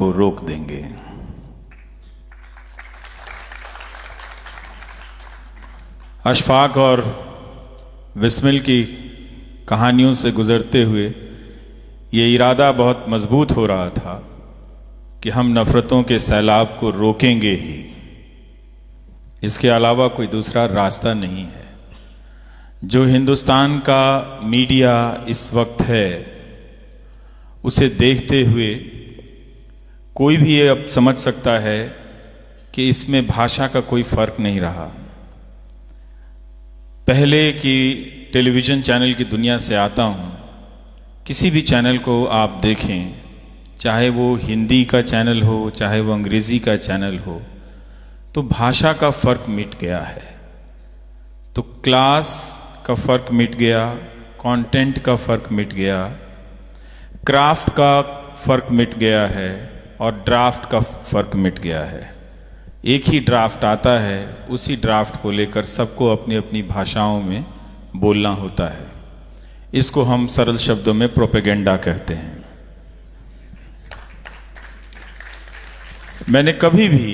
को रोक देंगे। अशफाक और बिस्मिल की कहानियों से गुजरते हुए ये इरादा बहुत मजबूत हो रहा था कि हम नफरतों के सैलाब को रोकेंगे ही, इसके अलावा कोई दूसरा रास्ता नहीं है। जो हिंदुस्तान का मीडिया इस वक्त है, उसे देखते हुए कोई भी ये अब समझ सकता है कि इसमें भाषा का कोई फर्क नहीं रहा। पहले की टेलीविज़न चैनल की दुनिया से आता हूँ, किसी भी चैनल को आप देखें, चाहे वो हिंदी का चैनल हो, चाहे वो अंग्रेज़ी का चैनल हो, तो भाषा का फ़र्क मिट गया है। तो क्लास का फ़र्क मिट गया, कंटेंट का फ़र्क मिट गया, क्राफ्ट का फ़र्क मिट गया है और ड्राफ्ट का फ़र्क मिट गया है। एक ही ड्राफ्ट आता है, उसी ड्राफ्ट को लेकर सबको अपनी अपनी भाषाओं में बोलना होता है। इसको हम सरल शब्दों में प्रोपेगेंडा कहते हैं। मैंने कभी भी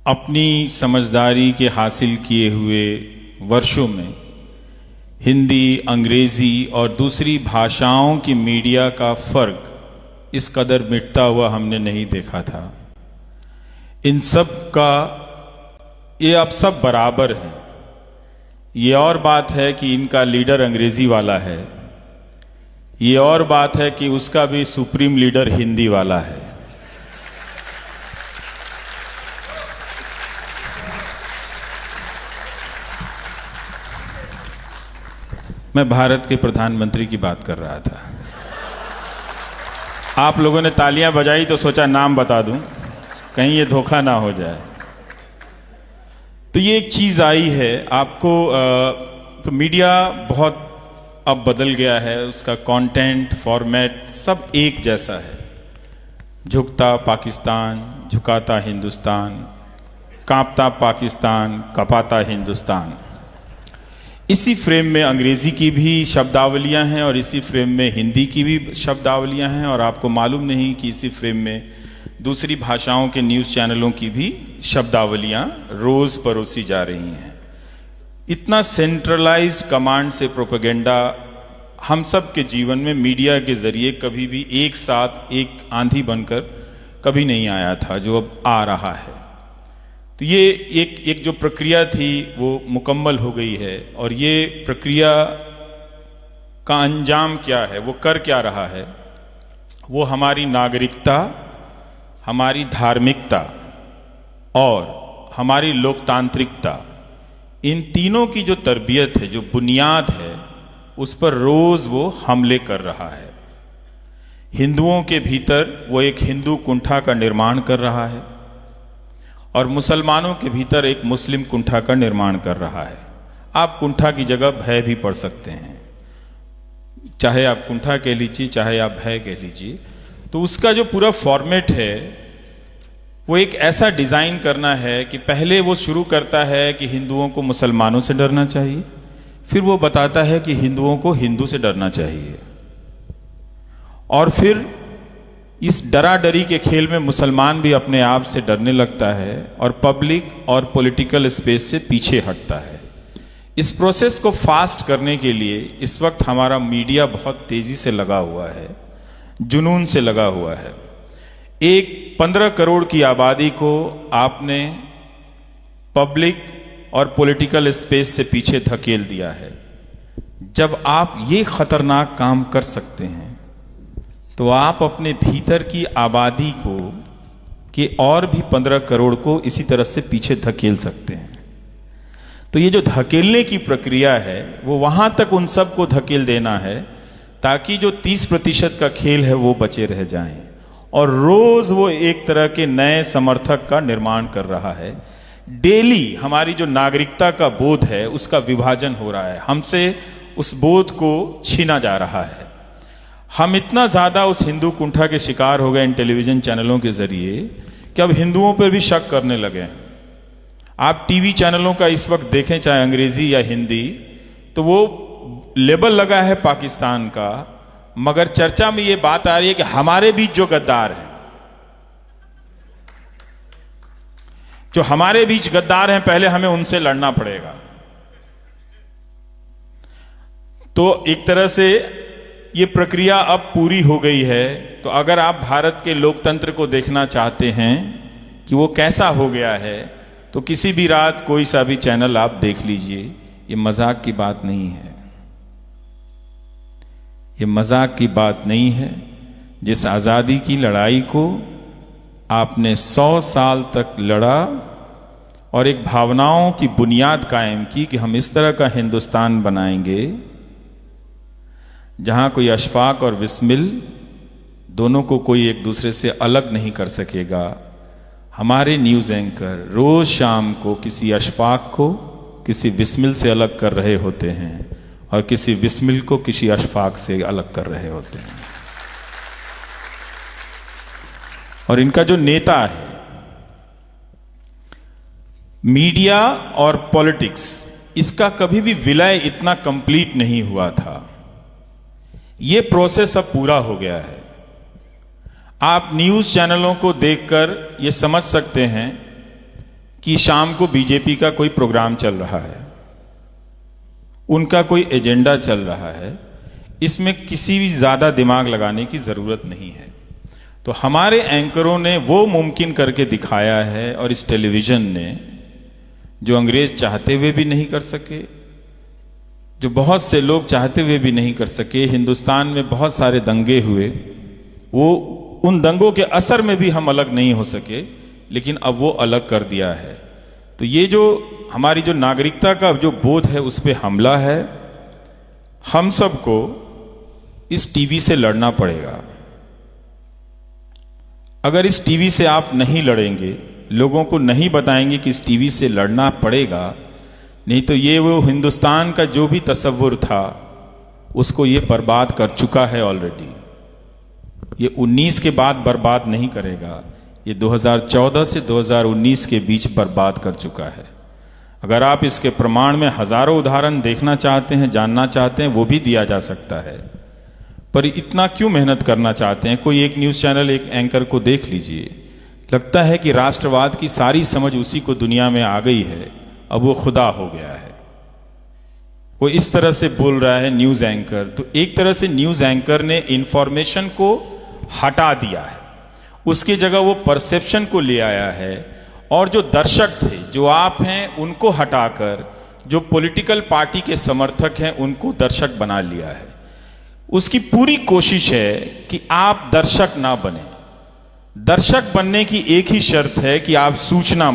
अपनी समझदारी के हासिल किए हुए वर्षों में हिंदी, अंग्रेजी और दूसरी भाषाओं की मीडिया का फर्क इस कदर मिटता हुआ हमने नहीं देखा था। इन सब का ये अब सब बराबर हैं। ये और बात है कि इनका लीडर अंग्रेजी वाला है, ये और बात है कि उसका भी सुप्रीम लीडर हिंदी वाला है। मैं भारत के प्रधानमंत्री की बात कर रहा था। आप लोगों ने तालियां बजाई तो सोचा नाम बता दूं, कहीं ये धोखा ना हो जाए। तो ये एक चीज आई है आपको। तो मीडिया बहुत अब बदल गया है, उसका कंटेंट, फॉर्मेट सब एक जैसा है। झुकता पाकिस्तान, झुकाता हिंदुस्तान, कांपता पाकिस्तान, कपाता हिंदुस्तान। इसी फ्रेम में अंग्रेजी की भी शब्दावलियां हैं और इसी फ्रेम में हिंदी की भी शब्दावलियां हैं, और आपको मालूम नहीं कि इसी फ्रेम में दूसरी भाषाओं के न्यूज़ चैनलों की भी शब्दावलियां रोज परोसी जा रही हैं। इतना सेंट्रलाइज्ड कमांड से प्रोपेगेंडा हम सब के जीवन में मीडिया के जरिए कभी भी एक साथ एक आंधी बनकर कभी नहीं आया था, जो अब आ रहा है। तो ये एक जो प्रक्रिया थी वो मुकम्मल हो गई है, और ये प्रक्रिया का अंजाम क्या है, वो कर क्या रहा है, वो हमारी नागरिकता, हमारी धार्मिकता और हमारी लोकतांत्रिकता, इन तीनों की जो तरबियत है, जो बुनियाद है, उस पर रोज वो हमले कर रहा है। हिंदुओं के भीतर वो एक हिंदू कुंठा का निर्माण कर रहा है और मुसलमानों के भीतर एक मुस्लिम कुंठा का निर्माण कर रहा है। आप कुंठा की जगह भय भी पढ़ सकते हैं, चाहे आप कुंठा कह लीजिए, चाहे आप भय कह लीजिए। तो उसका जो पूरा फॉर्मेट है वो एक ऐसा डिजाइन करना है कि पहले वो शुरू करता है कि हिंदुओं को मुसलमानों से डरना चाहिए, फिर वो बताता है कि हिंदुओं को हिंदू से डरना चाहिए, और फिर इस डराडरी के खेल में मुसलमान भी अपने आप से डरने लगता है और पब्लिक और पॉलिटिकल स्पेस से पीछे हटता है। इस प्रोसेस को फास्ट करने के लिए इस वक्त हमारा मीडिया बहुत तेजी से लगा हुआ है, जुनून से लगा हुआ है। एक 15 करोड़ की आबादी को आपने पब्लिक और पॉलिटिकल स्पेस से पीछे धकेल दिया है। जब आप ये खतरनाक काम कर सकते हैं तो आप अपने भीतर की आबादी को के और भी 15 करोड़ को इसी तरह से पीछे धकेल सकते हैं। तो ये जो धकेलने की प्रक्रिया है वो वहां तक उन सब को धकेल देना है ताकि जो 30% का खेल है वो बचे रह जाएं, और रोज वो एक तरह के नए समर्थक का निर्माण कर रहा है। डेली हमारी जो नागरिकता का बोध है उसका विभाजन हो रहा है, हमसे उस बोध को छीना जा रहा है। हम इतना ज्यादा उस हिंदू कुंठा के शिकार हो गए इन टेलीविजन चैनलों के जरिए कि अब हिंदुओं पर भी शक करने लगे। आप टीवी चैनलों का इस वक्त देखें, चाहे अंग्रेजी या हिंदी, तो वो लेबल लगा है पाकिस्तान का, मगर चर्चा में ये बात आ रही है कि हमारे बीच जो गद्दार हैं, जो हमारे बीच गद्दार हैं पहले हमें उनसे लड़ना पड़ेगा। तो एक तरह से ये प्रक्रिया अब पूरी हो गई है। तो अगर आप भारत के लोकतंत्र को देखना चाहते हैं कि वो कैसा हो गया है, तो किसी भी रात कोई सा भी चैनल आप देख लीजिए। ये मजाक की बात नहीं है, ये मजाक की बात नहीं है। जिस आजादी की लड़ाई को आपने 100 साल तक लड़ा और एक भावनाओं की बुनियाद कायम की कि हम इस तरह का हिंदुस्तान बनाएंगे जहां कोई अशफाक और विस्मिल दोनों को कोई एक दूसरे से अलग नहीं कर सकेगा। हमारे न्यूज एंकर रोज शाम को किसी अशफाक को किसी विस्मिल से अलग कर रहे होते हैं और किसी विस्मिल को किसी अशफाक से अलग कर रहे होते हैं। और इनका जो नेता है, मीडिया और पॉलिटिक्स, इसका कभी भी विलय इतना कंप्लीट नहीं हुआ था। यह प्रोसेस अब पूरा हो गया है। आप न्यूज चैनलों को देखकर यह समझ सकते हैं कि शाम को बीजेपी का कोई प्रोग्राम चल रहा है, उनका कोई एजेंडा चल रहा है। इसमें किसी भी ज्यादा दिमाग लगाने की जरूरत नहीं है। तो हमारे एंकरों ने वो मुमकिन करके दिखाया है, और इस टेलीविजन ने, जो अंग्रेज चाहते हुए भी नहीं कर सके, जो बहुत से लोग चाहते हुए भी नहीं कर सके। हिंदुस्तान में बहुत सारे दंगे हुए, वो उन दंगों के असर में भी हम अलग नहीं हो सके, लेकिन अब वो अलग कर दिया है। तो ये जो हमारी जो नागरिकता का जो बोध है उस पर हमला है। हम सबको इस टीवी से लड़ना पड़ेगा। अगर इस टीवी से आप नहीं लड़ेंगे, लोगों को नहीं बताएंगे कि इस टीवी से लड़ना पड़ेगा, नहीं तो ये वो हिंदुस्तान का जो भी तसव्वुर था उसको ये बर्बाद कर चुका है ऑलरेडी। ये 19 के बाद बर्बाद नहीं करेगा, ये 2014 से 2019 के बीच बर्बाद कर चुका है। अगर आप इसके प्रमाण में हजारों उदाहरण देखना चाहते हैं, जानना चाहते हैं, वो भी दिया जा सकता है। पर इतना क्यों मेहनत करना चाहते हैं? कोई एक न्यूज चैनल, एक एंकर को देख लीजिए, लगता है कि राष्ट्रवाद की सारी समझ उसी को दुनिया में आ गई है, अब वो खुदा हो गया है। वो इस तरह से बोल रहा है न्यूज एंकर। तो एक तरह से न्यूज एंकर ने इंफॉर्मेशन को हटा दिया है, उसकी जगह वो परसेप्शन को ले आया है। और जो दर्शक थे, जो आप हैं, उनको हटाकर जो पॉलिटिकल पार्टी के समर्थक हैं उनको दर्शक बना लिया है। उसकी पूरी कोशिश है कि आप दर्शक ना बने। दर्शक बनने की एक ही शर्त है कि आप सूचना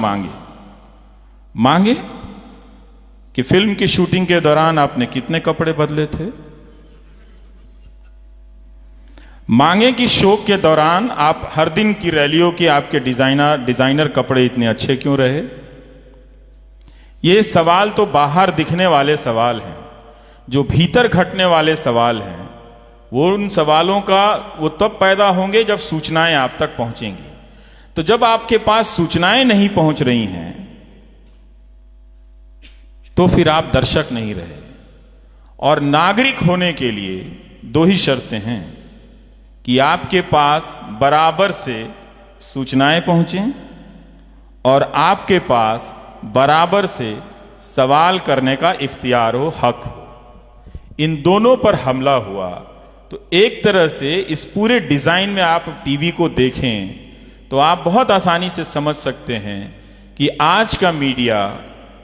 मांगे कि फिल्म की शूटिंग के दौरान आपने कितने कपड़े बदले थे, मांगे कि शो के दौरान आप हर दिन की रैलियों के आपके डिजाइनर कपड़े इतने अच्छे क्यों रहे। ये सवाल तो बाहर दिखने वाले सवाल हैं। जो भीतर घटने वाले सवाल हैं, वो उन सवालों का वो तब पैदा होंगे जब सूचनाएं आप तक पहुंचेंगी। तो जब आपके पास सूचनाएं नहीं पहुंच रही हैं, तो फिर आप दर्शक नहीं रहे। और नागरिक होने के लिए दो ही शर्तें हैं कि आपके पास बराबर से सूचनाएं पहुंचें और आपके पास बराबर से सवाल करने का इख्तियार हो, हक हो। इन दोनों पर हमला हुआ। तो एक तरह से इस पूरे डिजाइन में आप टीवी को देखें तो आप बहुत आसानी से समझ सकते हैं कि आज का मीडिया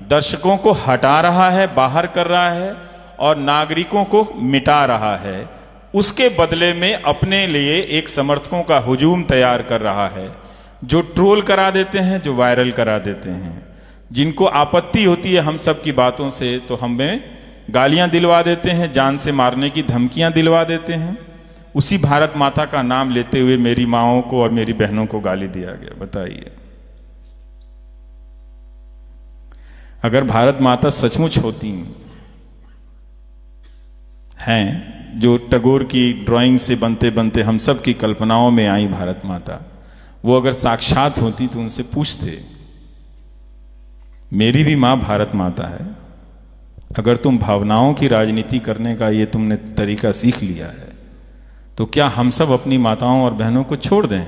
दर्शकों को हटा रहा है, बाहर कर रहा है और नागरिकों को मिटा रहा है। उसके बदले में अपने लिए एक समर्थकों का हुजूम तैयार कर रहा है, जो ट्रोल करा देते हैं, जो वायरल करा देते हैं। जिनको आपत्ति होती है हम सब की बातों से, तो हमें गालियां दिलवा देते हैं, जान से मारने की धमकियां दिलवा देते हैं। उसी भारत माता का नाम लेते हुए मेरी माओं को और मेरी बहनों को गाली दिया गया। बताइए, अगर भारत माता सचमुच होती हैं, जो टैगोर की ड्राइंग से बनते बनते हम सब की कल्पनाओं में आई भारत माता, वो अगर साक्षात होती तो उनसे पूछते, मेरी भी मां भारत माता है, अगर तुम भावनाओं की राजनीति करने का ये तुमने तरीका सीख लिया है, तो क्या हम सब अपनी माताओं और बहनों को छोड़ दें?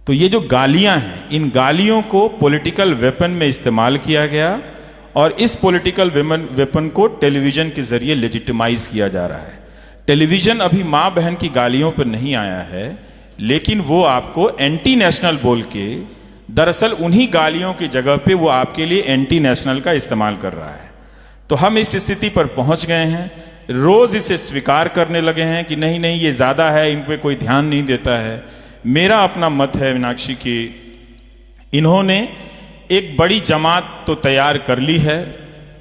तो ये जो गालियां हैं, इन गालियों को पॉलिटिकल वेपन में इस्तेमाल किया गया और इस पॉलिटिकल वेपन को टेलीविजन के जरिए लेजिटिमाइज किया जा रहा है। टेलीविजन अभी मां बहन की गालियों पर नहीं आया है, लेकिन वो आपको एंटी नेशनल बोल के, दरअसल उन्हीं गालियों की जगह पे वो आपके लिए एंटी नेशनल का इस्तेमाल कर रहा है। तो हम इस स्थिति पर पहुंच गए हैं, रोज इसे स्वीकार करने लगे हैं कि नहीं नहीं ये ज्यादा है, इन पे कोई ध्यान नहीं देता है। मेरा अपना मत है मीनाक्षी की, इन्होंने एक बड़ी जमात तो तैयार कर ली है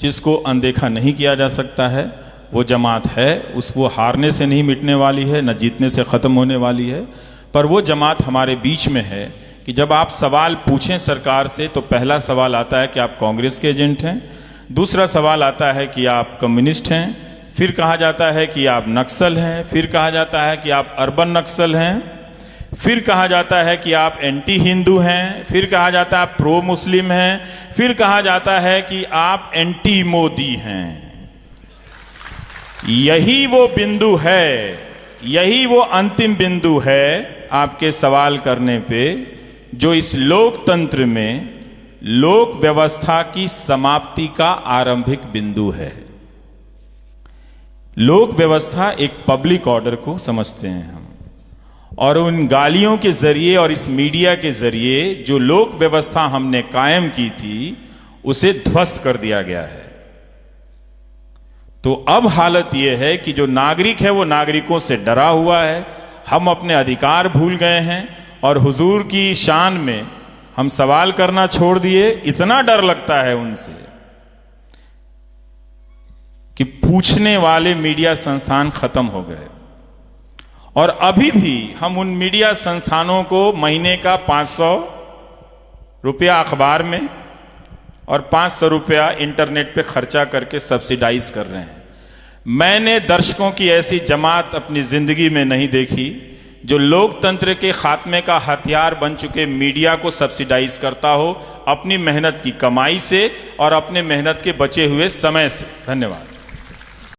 जिसको अनदेखा नहीं किया जा सकता है। वो जमात है, उसको हारने से नहीं मिटने वाली है, न जीतने से खत्म होने वाली है। पर वो जमात हमारे बीच में है कि जब आप सवाल पूछें सरकार से तो पहला सवाल आता है कि आप कांग्रेस के एजेंट हैं, दूसरा सवाल आता है कि आप कम्युनिस्ट हैं, फिर कहा जाता है कि आप नक्सल हैं, फिर कहा जाता है कि आप अर्बन नक्सल हैं, फिर कहा जाता है कि आप एंटी हिंदू हैं, फिर कहा जाता है आप प्रो मुस्लिम हैं, फिर कहा जाता है कि आप एंटी मोदी हैं। यही वो बिंदु है, यही वो अंतिम बिंदु है आपके सवाल करने पे, जो इस लोकतंत्र में लोक व्यवस्था की समाप्ति का आरंभिक बिंदु है। लोक व्यवस्था एक पब्लिक ऑर्डर को समझते हैं हम, और उन गालियों के जरिए और इस मीडिया के जरिए जो लोक व्यवस्था हमने कायम की थी उसे ध्वस्त कर दिया गया है। तो अब हालत यह है कि जो नागरिक है वो नागरिकों से डरा हुआ है, हम अपने अधिकार भूल गए हैं और हुजूर की शान में हम सवाल करना छोड़ दिए। इतना डर लगता है उनसे कि पूछने वाले मीडिया संस्थान खत्म हो गए। और अभी भी हम उन मीडिया संस्थानों को महीने का 500 रुपया अखबार में और 500 रुपया इंटरनेट पे खर्चा करके सब्सिडाइज कर रहे हैं। मैंने दर्शकों की ऐसी जमात अपनी जिंदगी में नहीं देखी जो लोकतंत्र के खात्मे का हथियार बन चुके मीडिया को सब्सिडाइज करता हो अपनी मेहनत की कमाई से और अपने मेहनत के बचे हुए समय से। धन्यवाद।